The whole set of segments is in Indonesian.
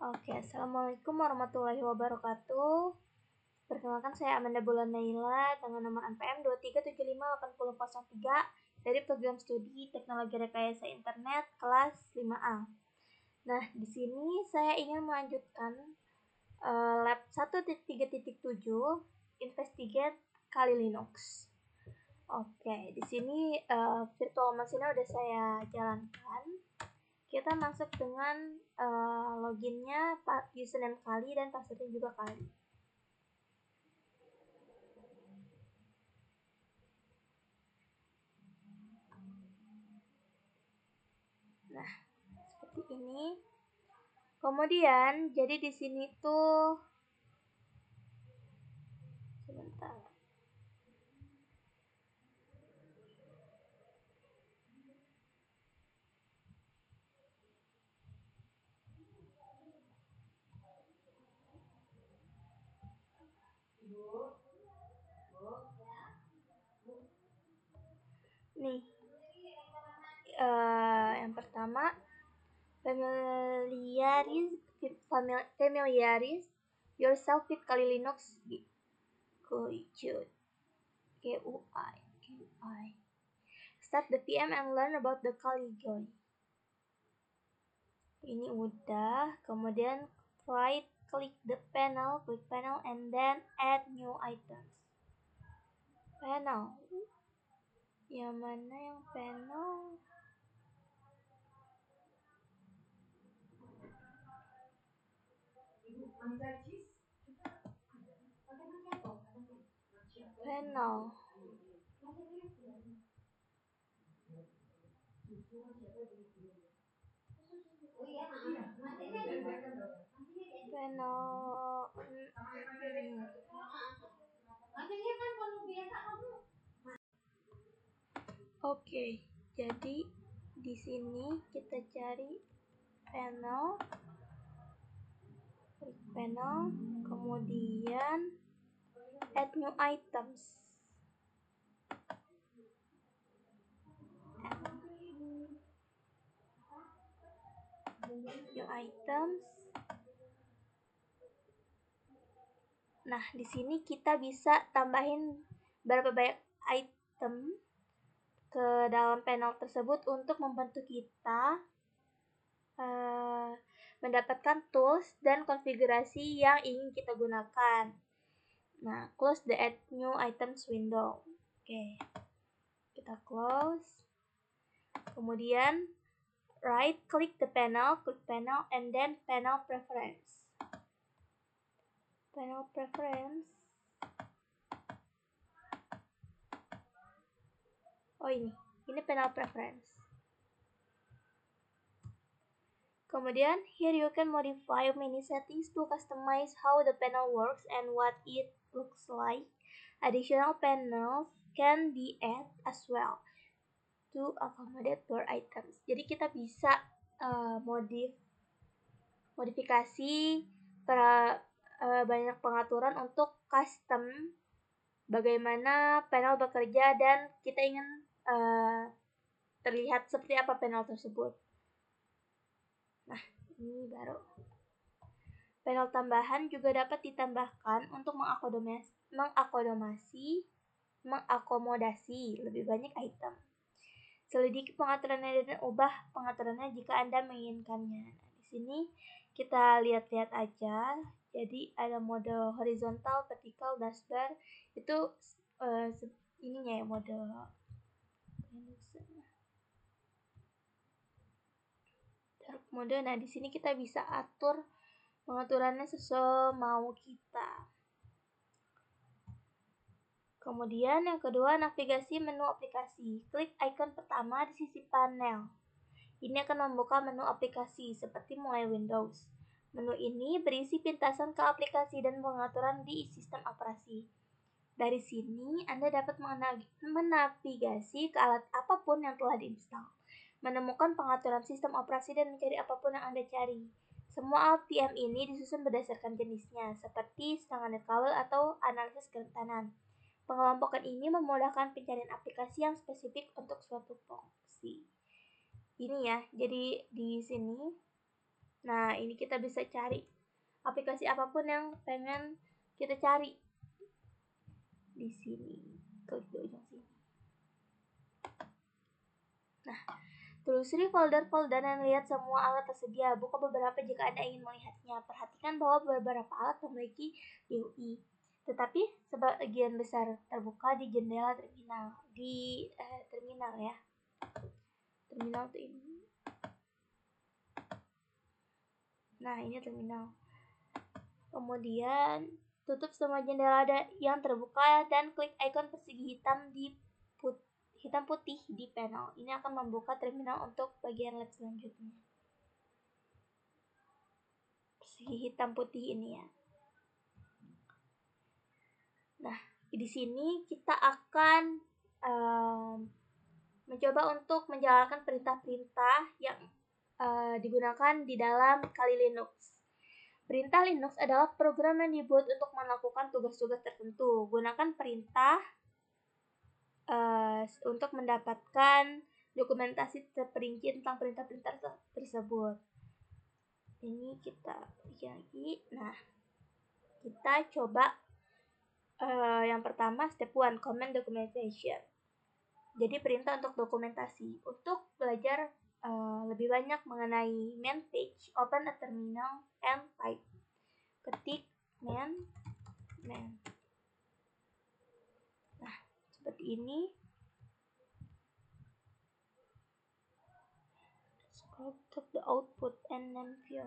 Oke, Assalamualaikum warahmatullahi wabarakatuh. Perkenalkan, saya Amanda Bulan Naila dengan nomor NPM 23758003 dari program studi Teknologi Rekayasa Internet kelas 5A. Nah, di sini saya ingin melanjutkan lab 1.3.7 Investigate Kali Linux. Oke, di sini virtual machine udah saya jalankan. Kita masuk dengan loginnya username kali dan passwordnya juga kali. Nah, seperti ini. Kemudian, jadi di sini tuh sebentar. Nih, yang pertama familiarize yourself with Kali Linux GUI. Start the PM and learn about the Kali GUI. Ini udah. Kemudian right click the panel, click panel and then add new items. Panel. Yang mana yang panel? Panel. Oke, jadi di sini kita cari panel, klik panel, kemudian add new items. New items. Nah, di sini kita bisa tambahin berapa banyak item ke dalam panel tersebut untuk membantu kita mendapatkan tools dan konfigurasi yang ingin kita gunakan. Nah, close the add new items window. Oke, kita close. Kemudian right click the panel, click panel and then panel preference. Panel preference. Oh, ini panel preference. Kemudian, here you can modify many settings to customize how the panel works and what it looks like. Additional panels can be added as well to accommodate more items. Jadi kita bisa modifikasi banyak pengaturan untuk custom bagaimana panel bekerja dan kita ingin terlihat seperti apa panel tersebut. Nah, ini baru. Panel tambahan juga dapat ditambahkan untuk mengakomodasi lebih banyak item. Selidiki pengaturannya dan ubah pengaturannya jika Anda menginginkannya. Nah, di sini kita lihat-lihat aja. Jadi ada mode horizontal, vertical, dashbar. Itu ininya ya, mode dark mode. Nah, di sini kita bisa atur pengaturannya sesuai mau kita. Kemudian yang kedua, navigasi menu aplikasi. Klik icon pertama di sisi panel. Ini akan membuka menu aplikasi seperti mulai Windows. Menu ini berisi pintasan ke aplikasi dan pengaturan di sistem operasi. Dari sini, Anda dapat menavigasi ke alat apapun yang telah diinstal, menemukan pengaturan sistem operasi dan mencari apapun yang Anda cari. Semua alat PM ini disusun berdasarkan jenisnya, seperti serangan kabel atau analisis kerentanan. Pengelompokan ini memudahkan pencarian aplikasi yang spesifik untuk suatu fungsi. Ini ya, jadi di sini Nah, ini kita bisa cari aplikasi apapun yang pengen kita cari di sini. Klik di ujung sini. Nah, telusuri folder-folder dan lihat semua alat tersedia. Buka beberapa jika Anda ingin melihatnya. Perhatikan bahwa beberapa alat memiliki GUI, tetapi sebagian besar terbuka di jendela terminal. Terminal ya. Terminal tuh ini. Nah, ini terminal. Kemudian tutup semua jendela yang terbuka dan klik ikon persegi hitam putih di panel. Ini akan membuka terminal untuk bagian lab selanjutnya. Persegi hitam putih ini ya. Nah, di sini kita akan mencoba untuk menjalankan perintah-perintah yang digunakan di dalam Kali Linux. Perintah Linux adalah program yang dibuat untuk melakukan tugas-tugas tertentu. Gunakan perintah untuk mendapatkan dokumentasi terperinci tentang perintah-perintah tersebut. Ini kita bikin lagi. Nah, kita coba yang pertama step 1, command documentation. Jadi perintah untuk dokumentasi. Untuk belajar lebih banyak mengenai main page, open a terminal and type. Ketik main. Nah, seperti ini. Scroll to the output and then view.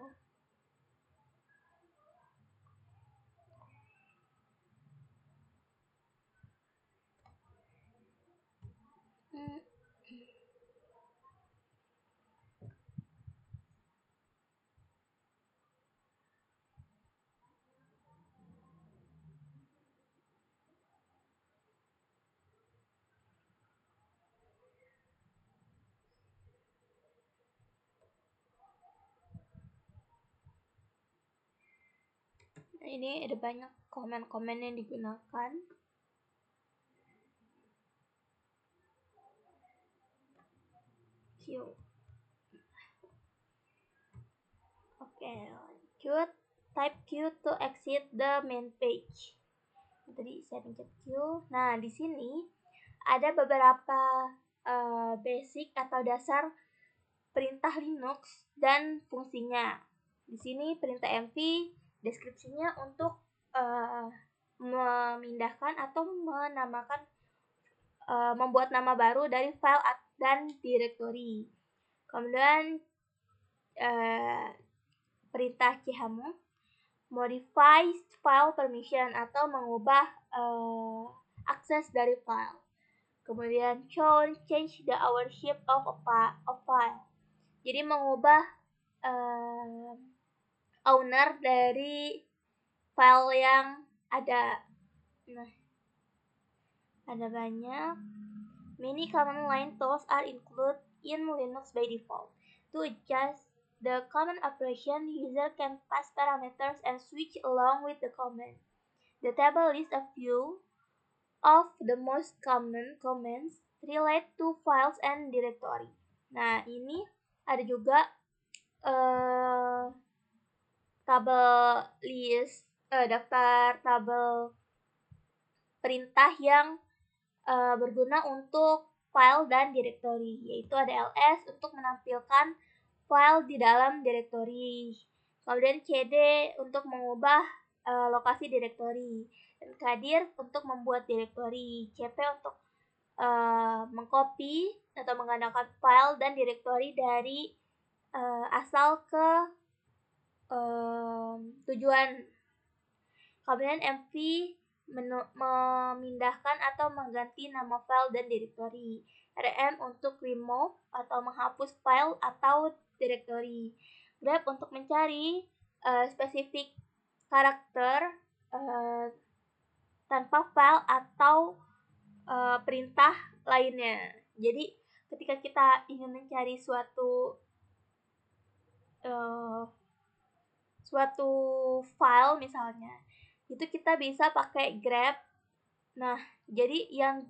Nah, ini ada banyak komen-komen yang digunakan. Q. Oke, lanjut. Type Q to exit the main page. Tadi saya pencet Q. Nah, di sini ada beberapa basic atau dasar perintah Linux dan fungsinya. Di sini perintah mv deskripsinya untuk memindahkan atau menamakan membuat nama baru dari file dan directory. Kemudian perintah chmod modify file permission atau mengubah akses dari file. Kemudian change the ownership of file. Jadi mengubah owner dari file yang ada. Nah, ada banyak. Many command line tools are included in Linux by default. To adjust the command operation, user can pass parameters and switch along with the command. The table lists a few of the most common commands relate to files and directory. Nah, ini ada juga tabel list, daftar tabel perintah yang berguna untuk file dan directory, yaitu ada ls untuk menampilkan file di dalam directory, kemudian cd untuk mengubah lokasi directory, dan kdir untuk membuat directory, cp untuk mengcopy atau menggunakan file dan directory dari asal ke tujuan. Kemudian mv memindahkan atau mengganti nama file dan directory. rm untuk remove atau menghapus file atau directory. grep untuk mencari spesifik karakter tanpa file atau perintah lainnya. Jadi ketika kita ingin mencari suatu file misalnya, itu kita bisa pakai grep. Nah, jadi yang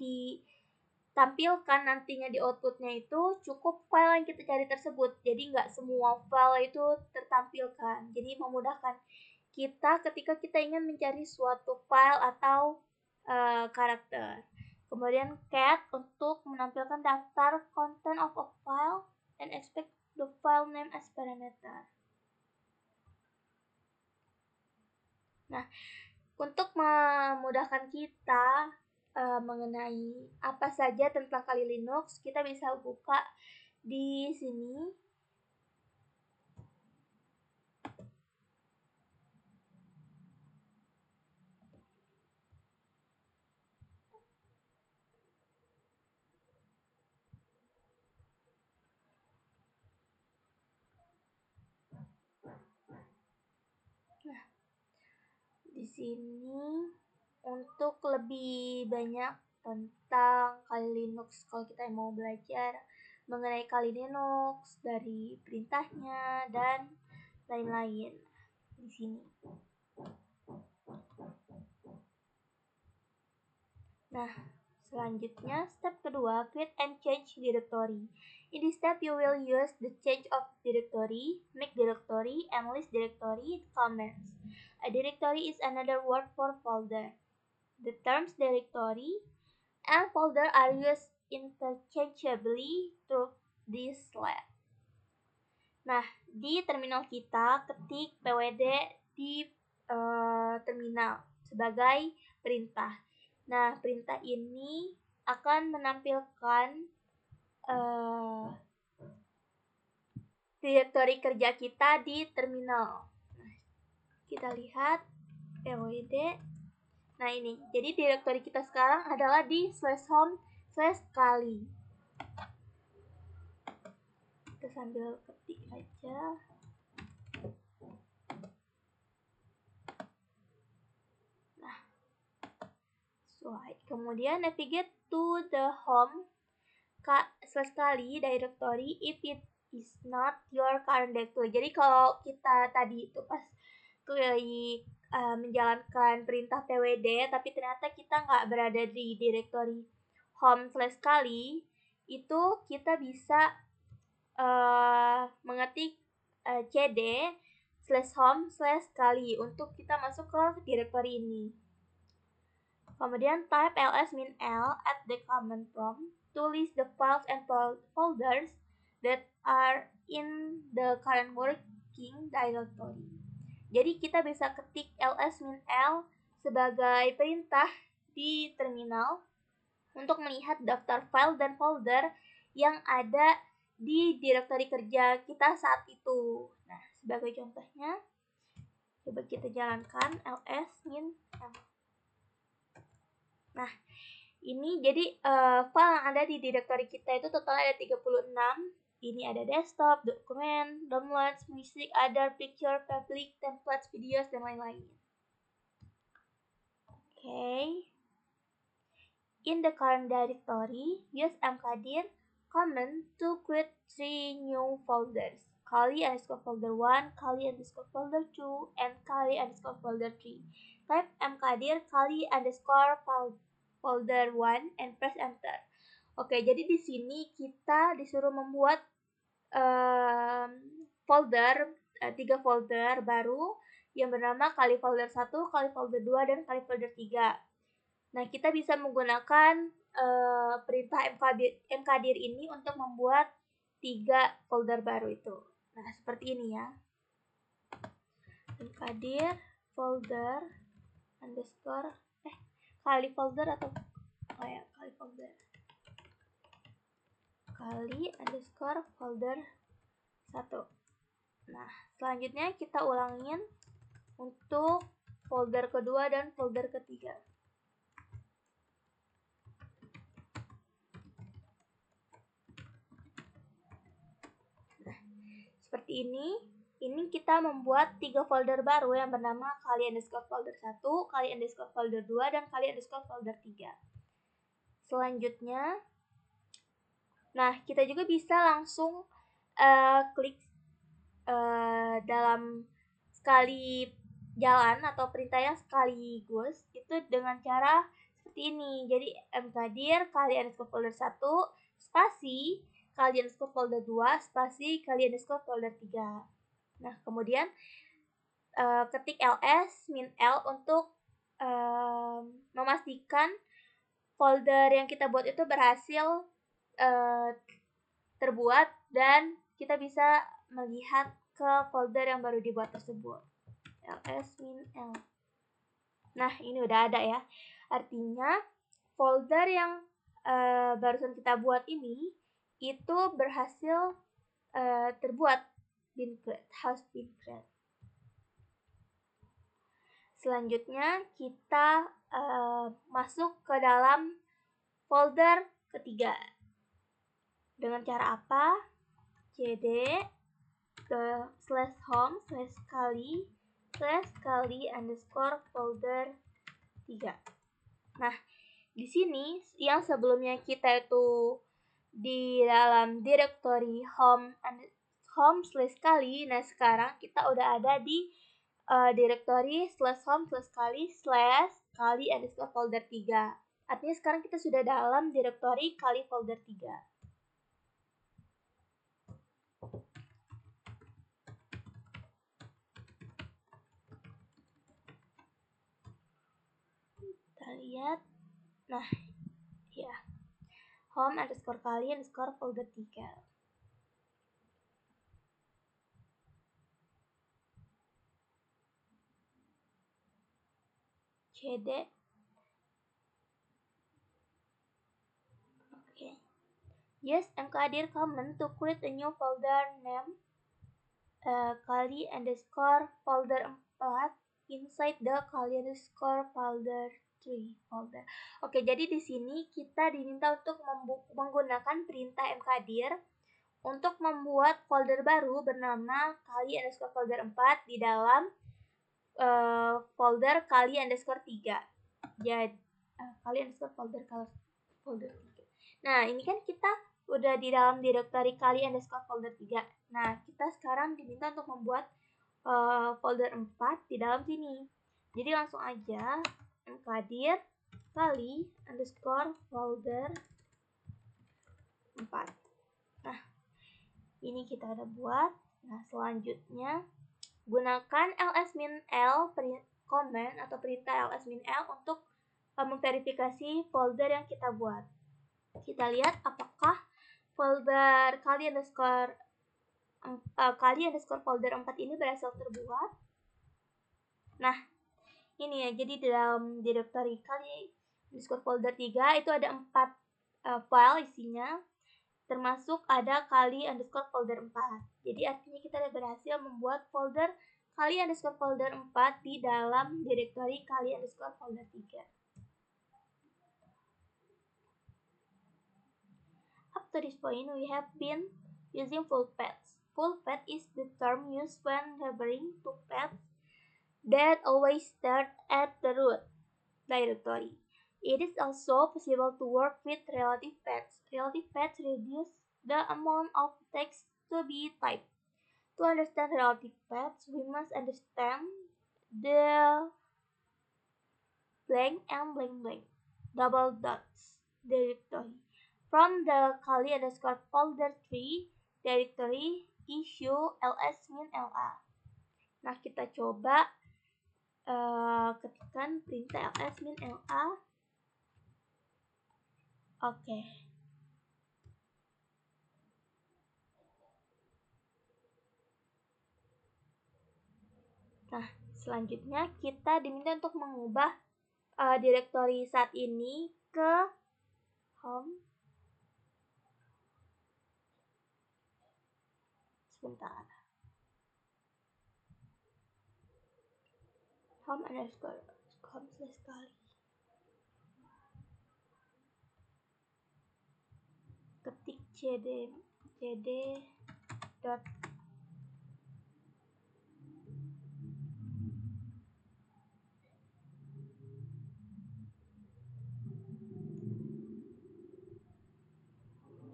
tampilkan nantinya di outputnya itu cukup file yang kita cari tersebut. Jadi nggak semua file itu tertampilkan. Jadi memudahkan kita ketika kita ingin mencari suatu file atau karakter. Kemudian cat untuk menampilkan daftar content of a file and expect the file name as parameter. Nah, untuk memudahkan kita mengenai apa saja tentang Kali Linux, kita bisa buka di sini. Nah, di sini untuk lebih banyak tentang Kali Linux, kalau kita mau belajar mengenai Kali Linux dari perintahnya dan lain-lain di sini. Nah, selanjutnya step kedua, create and change directory. In this step, you will use the change of directory, make directory, and list directory commands. A directory is another word for folder. The terms directory and folder are used interchangeably through this slide. Nah, di terminal kita ketik pwd di terminal sebagai perintah. Nah, perintah ini akan menampilkan direktori kerja kita di terminal. Nah, kita lihat pwd. Nah, ini. Jadi direktori kita sekarang adalah di /home/kali. Kita sambil ketik aja. Nah, kemudian navigate to the home /kali directory if it is not your current directory. Jadi kalau kita tadi itu pas klik menjalankan perintah pwd tapi ternyata kita nggak berada di directory home/kali, itu kita bisa mengetik cd/home/kali untuk kita masuk ke directory ini. Kemudian type ls-l at the command prompt to list the files and folders that are in the current working directory. Jadi kita bisa ketik ls-l sebagai perintah di terminal untuk melihat daftar file dan folder yang ada di direktori kerja kita saat itu. Nah, sebagai contohnya, coba kita jalankan ls-l. Nah, ini jadi file yang ada di direktori kita itu total ada 36. Ini ada desktop, dokumen, downloads, music, other, picture, public, templates, videos, dan lain-lain. Okay. In the current directory, use mkdir command to create 3 new folders. Kali_folder 1, Kali_folder 2, and Kali_folder 3. Type mkdir Kali_folder 1 and press enter. Oke, jadi di sini kita disuruh membuat folder, 3 folder baru yang bernama Kali_folder 1, Kali_folder 2, dan Kali_folder 3. Nah, kita bisa menggunakan perintah mkdir ini untuk membuat 3 folder baru itu. Nah, seperti ini ya. Mkdir folder underscore Kali_folder atau Kali_folder Kali_folder 1. Nah, selanjutnya kita ulangin untuk folder kedua dan folder ketiga. Nah, seperti ini kita membuat 3 folder baru yang bernama Kali_folder 1, Kali_folder 2, dan Kali_folder 3. Selanjutnya, nah kita juga bisa langsung klik dalam sekali jalan atau perintah yang sekaligus itu dengan cara seperti ini. Jadi mkdir kali underscore folder 1 spasi kali underscore folder 2 spasi kali underscore folder 3. Nah, kemudian ketik ls min l untuk memastikan folder yang kita buat itu berhasil terbuat dan kita bisa melihat ke folder yang baru dibuat tersebut. ls min l. Nah, ini udah ada ya. Artinya folder yang barusan kita buat ini itu berhasil terbuat, has been created. Selanjutnya kita masuk ke dalam folder ketiga. Dengan cara apa? cd ke /home /kali underscore folder 3. Nah, di sini yang sebelumnya kita itu di dalam directory home /kali, nah sekarang kita udah ada di directory /home /kali underscore folder 3. Artinya sekarang kita sudah dalam directory kali folder 3. Kita lihat. Nah, ya. Home underscore kali underscore folder 3. cd. Okay. Yes, mkdir command to create a new folder name kali underscore folder 4 inside the kali underscore folder 3 folder. Oke, jadi di sini kita diminta untuk menggunakan perintah mkdir untuk membuat folder baru bernama kali underscore folder 4 di dalam folder kali underscore 3. Jadi kali underscore folder 3. Nah, ini kan kita udah di dalam directory kali underscore folder 3. Nah, kita sekarang diminta untuk membuat folder 4 di dalam sini. Jadi langsung aja mkdir kali underscore folder 4. Nah, ini kita udah buat. Nah, selanjutnya gunakan ls-l command atau perintah ls-l untuk memverifikasi folder yang kita buat. Kita lihat apakah folder kali underscore folder 4 ini berhasil terbuat. Nah, ini ya, jadi dalam directory kali underscore folder 3 itu ada 4 file isinya, termasuk ada kali underscore folder 4. Jadi artinya kita berhasil membuat folder kali underscore folder 4 di dalam directory kali underscore folder 3. Up to this point, we have been using full paths. Full path is the term used when referring to paths that always start at the root directory. It is also possible to work with relative paths. Relative paths reduce the amount of text to be typed. To understand relative paths, we must understand the blank and blank blank double dots directory. From the kali underscore folder 3 directory issue ls-la. Nah, kita coba ketikkan perintah ls-la. Oke. Nah, selanjutnya kita diminta untuk mengubah directory saat ini ke home. Sebentar. Home underscore home /kali. Ketik cd dot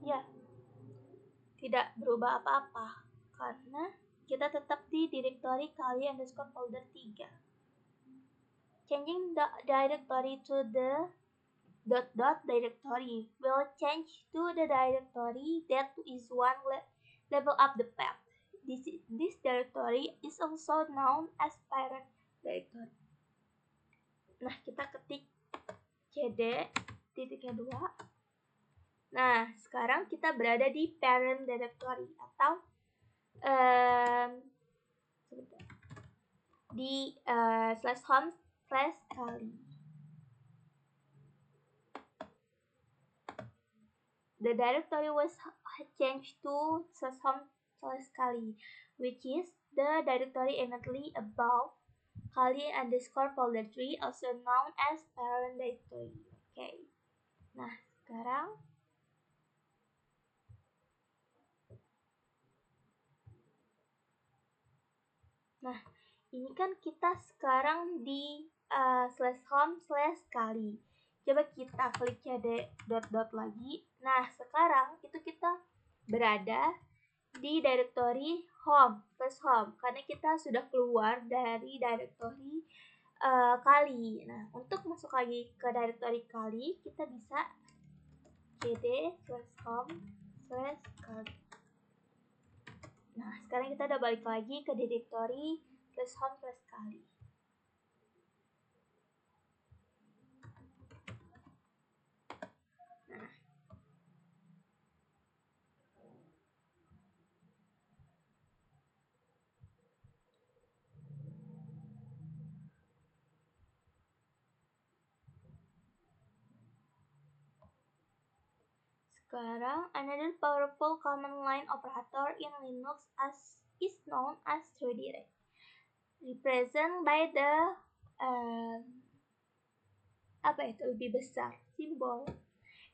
ya, tidak berubah apa-apa karena kita tetap di directory kali underscore folder 3. Changing the directory to the dot dot directory will change to the directory that is one level up the path. This directory is also known as parent directory. Nah, kita ketik cd titiknya 2. Nah, sekarang kita berada di parent directory atau di /home/kali. The directory was changed to /home/kali, which is the directory immediately above kali_folder3, also known as parent directory. Okay. Nah, sekarang ini kan kita sekarang di /home/kali. Coba kita klik cd dot lagi. Nah, sekarang itu kita berada di directory home/home karena kita sudah keluar dari directory kali. Nah, untuk masuk lagi ke directory kali, kita bisa cd /home/kali. Nah, sekarang kita udah balik lagi ke directory /home/kali. Nah, sekarang another powerful command line operator in Linux is known as redirect, represented by the lebih besar simbol.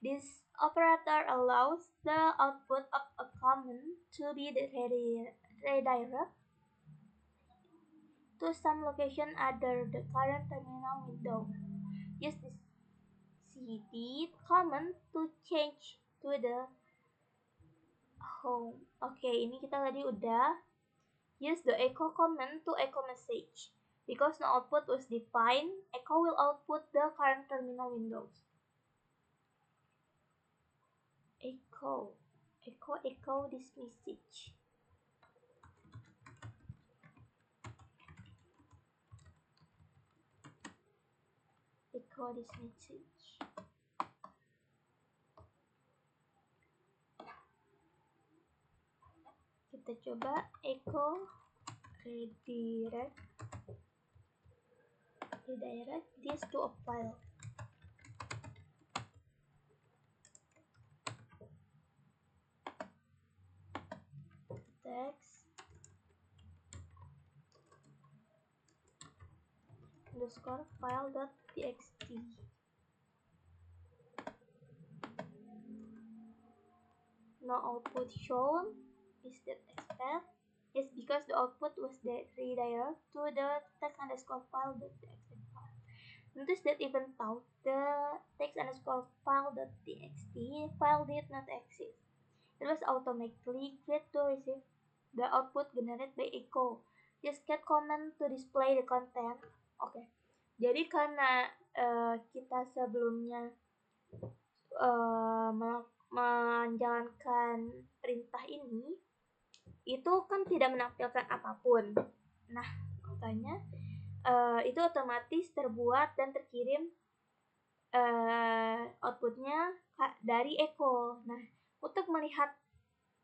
This operator allows the output of a command to be redirected to some location under the current terminal window. Use this cd command to change to the home. Oke, ini kita tadi udah use the echo command to echo message. Because no output was defined, echo will output the current terminal windows. Echo this message. Echo this message. Kita coba echo redirect this to a file. Text underscore file.txt. No output shown. Is that expect? Yes, because the output was redirected to the text underscore file.txt file. Notice that even though the text underscore file.txt file did not exist, it was automatically created to receive the output generated by echo. Just get command to display the content. Oke. Jadi karena kita sebelumnya menjalankan perintah ini, itu kan tidak menampilkan apapun. Nah, makanya itu otomatis terbuat dan terkirim outputnya dari echo. Nah, untuk melihat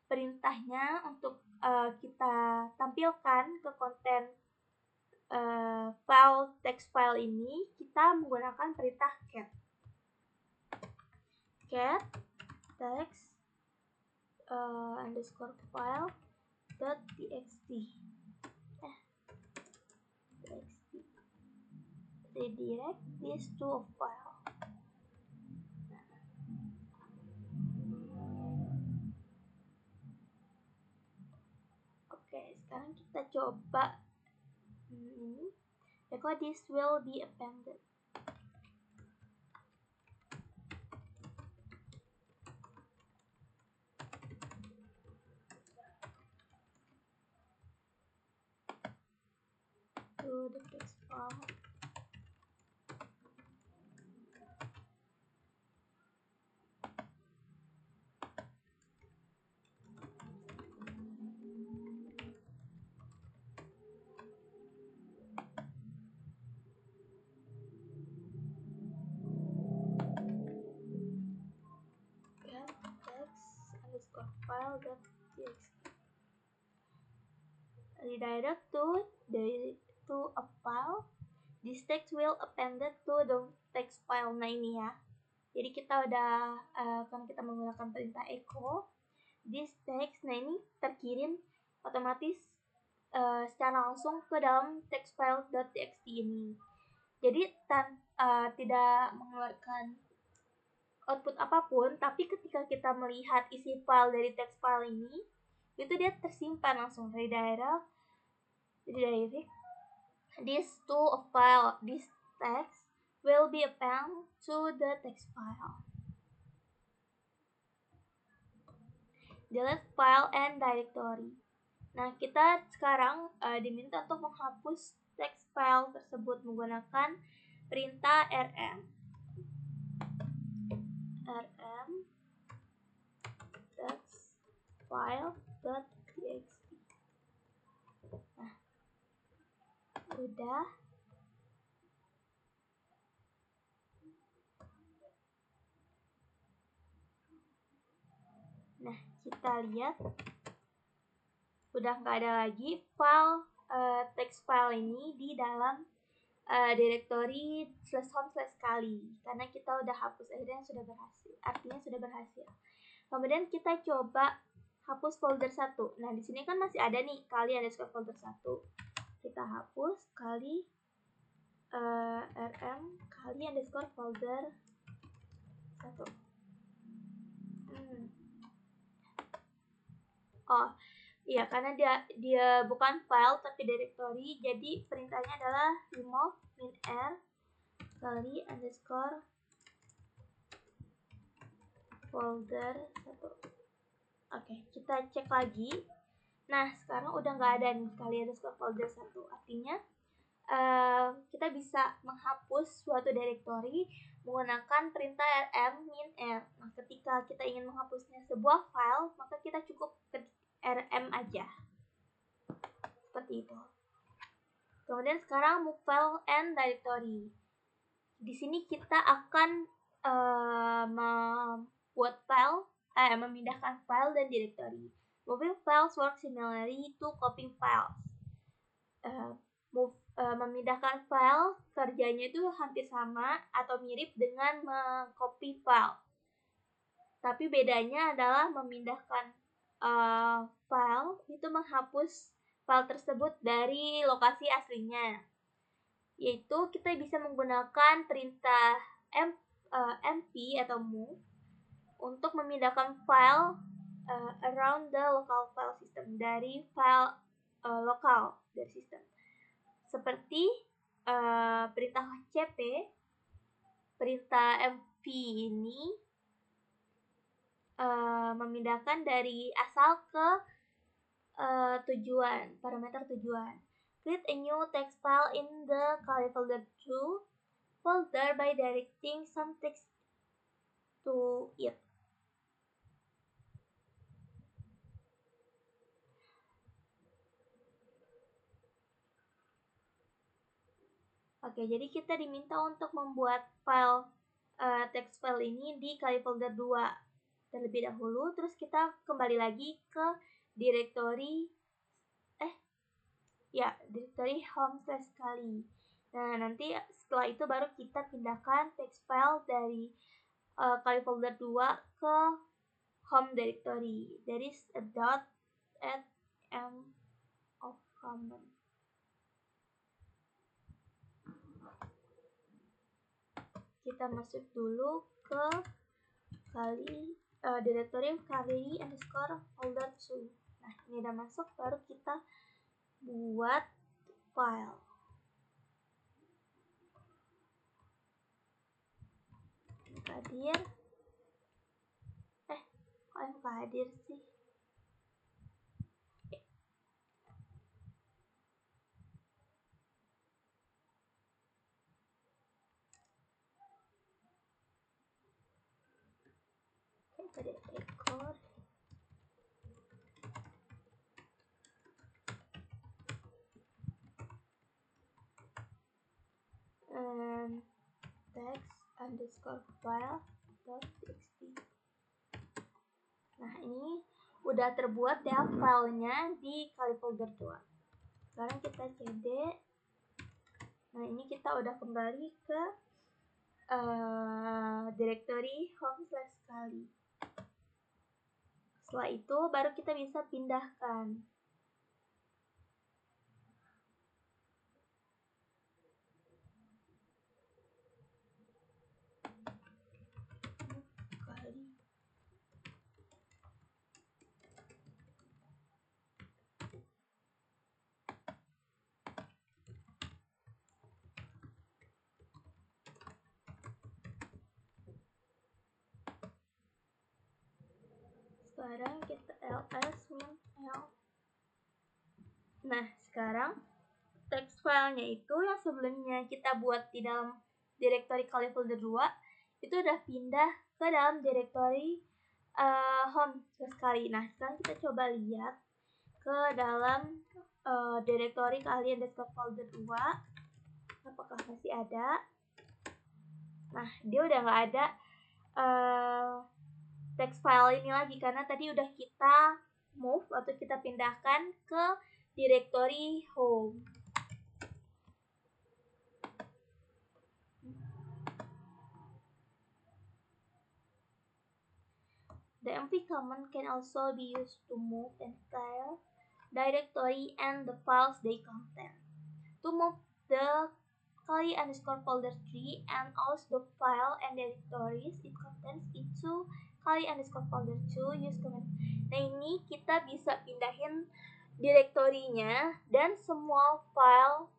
perintahnya untuk kita tampilkan ke konten text file ini, kita menggunakan perintah cat text underscore file.txt redirect this to a file. Oke, sekarang kita coba ini. Record this will be appended. To the text file. file.txt. Redirect to a file. This text will appended to the text file. Nah ini ya. Jadi kita udah kan kita menggunakan perintah echo. This text, nah ini terkirim otomatis secara langsung ke dalam text file.txt ini. Jadi tidak mengeluarkan output apapun, tapi ketika kita melihat isi file dari text file ini, itu dia tersimpan langsung. Redirect this to a file. This text will be appended to the text file. Delete file and directory. Nah, kita sekarang diminta untuk menghapus text file tersebut menggunakan perintah rm text file.txt. Nah, udah. Nah, kita lihat udah nggak ada lagi file text file ini di dalam direktori /home/kali karena kita udah hapus, akhirnya sudah berhasil. Artinya sudah berhasil. Kemudian kita coba hapus folder 1. Nah, di sini kan masih ada nih kali underscore folder 1. Kita hapus kali rm kali underscore folder 1. Oh, iya, karena dia bukan file tapi directory, jadi perintahnya adalah remove min_r kali underscore folder 1. Oke, kita cek lagi. Nah, sekarang udah nggak ada nih kali underscore folder 1. Artinya kita bisa menghapus suatu directory menggunakan perintah rm min_r. Nah, ketika kita ingin menghapusnya sebuah file, maka kita cukup ketik rm aja. Seperti itu. Kemudian sekarang move file and directory. Di sini kita akan membuat file, memindahkan file dan directory. Moving files work similarly to copying files. Memindahkan file kerjanya itu hampir sama atau mirip dengan mengcopy file. Tapi bedanya adalah memindahkan file itu menghapus file tersebut dari lokasi aslinya. Yaitu kita bisa menggunakan perintah mp atau move untuk memindahkan file around the local file system, dari file lokal dari sistem. Seperti perintah cp, perintah mp ini memindahkan dari asal ke tujuan, parameter tujuan. Create a new text file in the kali folder 2 folder by directing some text to it. Oke, jadi kita diminta untuk membuat file text file ini di kali folder 2 terlebih dahulu, terus kita kembali lagi ke direktori direktori home/kali. Nah, nanti setelah itu baru kita pindahkan text file dari kali folder 2 ke home directory. There is a dot at end of command. Kita masuk dulu ke kali directory kali underscore folder 2. Nah, ini udah masuk, baru kita buat file. Hadir. Kok yang hadir sih? Pada ekor. Text underscore file.txt. Nah, ini udah terbuat ya filenya di kali folder 2. Sekarang kita cd. Nah, ini kita udah kembali ke directory home/kali. Setelah itu baru kita bisa pindahkan. Sekarang kita ls min l. Nah, sekarang text filenya itu yang sebelumnya kita buat di dalam directory kali folder 2 itu udah pindah ke dalam directory home sekali. Nah, sekarang kita coba lihat ke dalam directory kali underscore folder 2 apakah masih ada. Nah, dia udah nggak ada text file ini lagi karena tadi udah kita move atau kita pindahkan ke directory home. The mv command can also be used to move entire directory and the files they contain. To move the kali underscore folder tree and also the file and directories it contains into kali underscore folder 2 use command. Nah, ini kita bisa pindahin direktorinya dan semua file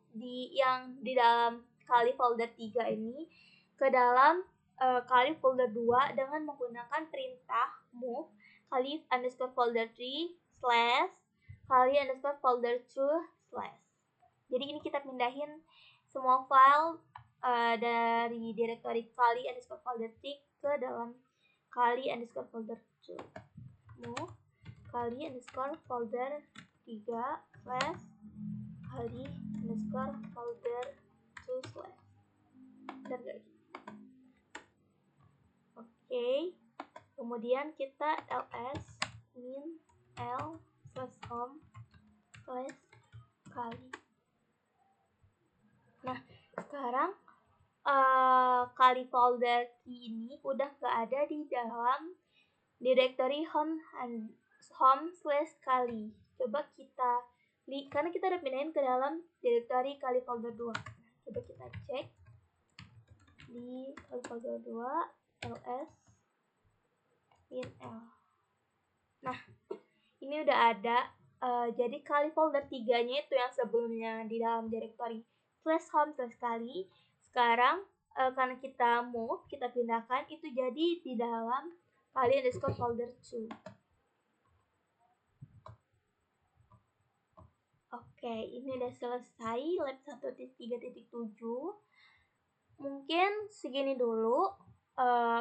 yang di dalam kali folder 3 ini ke dalam kali folder 2 dengan menggunakan perintah move kali underscore folder 3 slash kali underscore folder 2 slash. Jadi ini kita pindahin semua file dari directory kali underscore folder 3 ke dalam kali underscore folder 2. Move kali underscore folder 3 slash kali underscore folder 2 slash. Bentar guys. Oke. Kemudian kita ls min l slash home slash kali. Nah, sekarang kali folder ini udah gak ada di dalam directory home slash kali. Coba kita karena kita udah pindahin ke dalam directory kali folder 2. Coba kita cek di kali folder 2 ls min l. Nah, ini udah ada. Jadi kali folder 3-nya itu yang sebelumnya di dalam directory slash home slash kali. Sekarang karena kita move, kita pindahkan itu jadi di dalam kali underscore folder 2. Oke, ini udah selesai lab 1.3.7. Mungkin segini dulu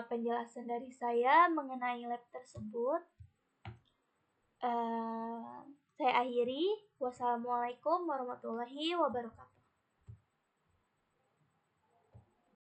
penjelasan dari saya mengenai lab tersebut. Saya akhiri. Wassalamualaikum warahmatullahi wabarakatuh.